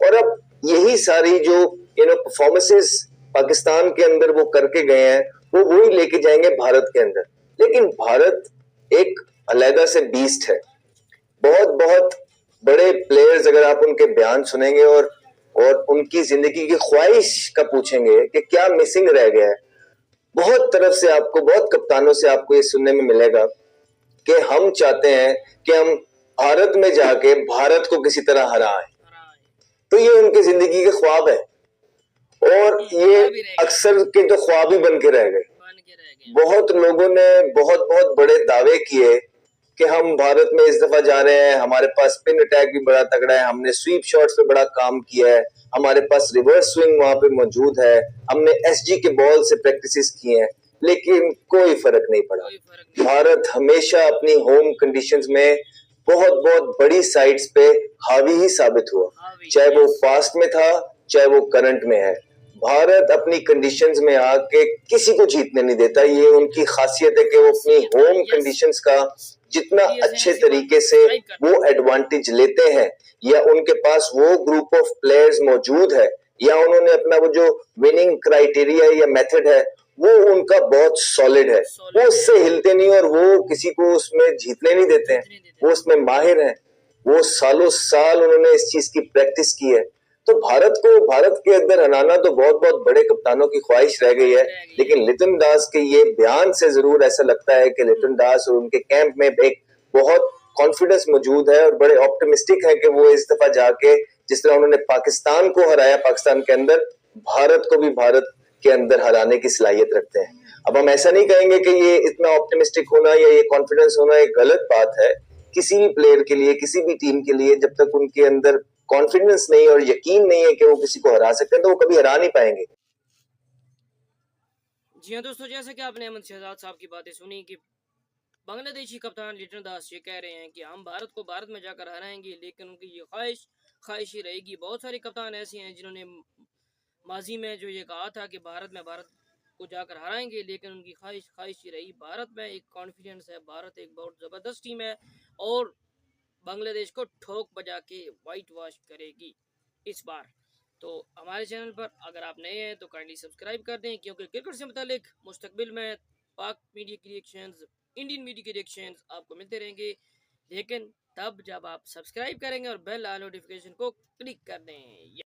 और अब यही सारी जो परफॉर्मेंसेस पाकिस्तान के अंदर वो करके गए हैं, वो वही लेके जाएंगे भारत के अंदर। लेकिन भारत एक अलग से बीस्ट है। बहुत बहुत बड़े प्लेयर्स, अगर आप उनके बयान सुनेंगे और उनकी जिंदगी की ख्वाहिश का पूछेंगे कि क्या मिसिंग रह गया है, बहुत तरफ से आपको, बहुत कप्तानों से आपको ये सुनने में मिलेगा कि हम चाहते हैं कि हम भारत में जाके भारत को किसी तरह हराएं। तो ये उनकी जिंदगी के ख्वाब है और ये अक्सर के तो ख्वाब ही बन के रह गए। बहुत लोगों ने बहुत बहुत बड़े दावे किए कि हम भारत में इस दफा जा रहे हैं, हमारे पास स्पिन अटैक भी बड़ा तगड़ा है, हमने स्वीप शॉट्स पे बड़ा काम किया है, हमारे पास रिवर्स स्विंग वहां पे मौजूद है, हमने एसजी के बॉल से प्रैक्टिस किए हैं, लेकिन कोई फर्क नहीं पड़ा। भारत हमेशा अपनी होम कंडीशंस में बहुत बहुत बड़ी साइड्स पे हावी ही साबित हुआ, चाहे वो फास्ट में था, चाहे वो करंट में है। भारत अपनी कंडीशंस में आके किसी को जीतने नहीं देता। ये उनकी खासियत है कि वो अपनी होम कंडीशंस का जितना अच्छे तरीके से वो एडवांटेज लेते हैं, या उनके पास वो ग्रुप ऑफ प्लेयर्स मौजूद है, या उन्होंने अपना वो जो विनिंग क्राइटेरिया या मेथड है वो उनका बहुत सॉलिड है। वो उससे हिलते नहीं और वो किसी को उसमें जीतने नहीं देते हैं, वो उसमें माहिर हैं। वो सालों साल उन्होंने इस चीज की प्रैक्टिस की है। तो भारत के अंदर हराना तो बहुत बहुत बड़े कप्तानों की ख्वाहिश रह गई है। लेकिन लिटन दास के ये बयान से जरूर ऐसा लगता है कि लिटन दास और उनके कैंप में एक बहुत कॉन्फिडेंस मौजूद है और बड़े ऑप्टिमिस्टिक है कि वो इस दफा जाके जिस तरह उन्होंने पाकिस्तान को हराया पाकिस्तान के अंदर, भारत को भी भारत के अंदर हराने की सलाहियत रखते हैं। अब हम ऐसा नहीं कहेंगे कि ये इतना ऑप्टिमिस्टिक होना या ये कॉन्फिडेंस होना एक गलत बात है किसी भी प्लेयर के लिए, किसी भी टीम के लिए। जब तक उनके अंदर कॉन्फिडेंस नहीं और यकीन नहीं है कि वो किसी को हरा सकते हैं, तो वो कभी हरा नहीं पाएंगे। जी हाँ दोस्तों, जैसे कि आपने अहमद शहजाद साहब की बातें सुनी कि बांग्लादेशी कप्तान लिटन दास ये कह रहे हैं कि हम भारत को भारत में जाकर हराएंगे, लेकिन उनकी ये ख्वाहिश ही रहेगी। बहुत सारे कप्तान ऐसे हैं जिन्होंने माजी में जो ये कहा था कि भारत को जाकर हराएंगे, लेकिन उनकी ख्वाहिश ही रही। भारत में एक कॉन्फिडेंस है, भारत एक बहुत ज़बरदस्त टीम है और बांग्लादेश को ठोक बजा के वाइट वॉश करेगी इस बार। तो हमारे चैनल पर अगर आप नए हैं तो काइंडली सब्सक्राइब कर दें, क्योंकि क्रिकेट से मुतालिक मुस्तकबिल में पाक मीडिया की रिएक्शंस, इंडियन मीडिया के रिएक्शंस आपको मिलते रहेंगे, लेकिन तब जब आप सब्सक्राइब करेंगे और बेल नोटिफिकेशन को क्लिक कर दें।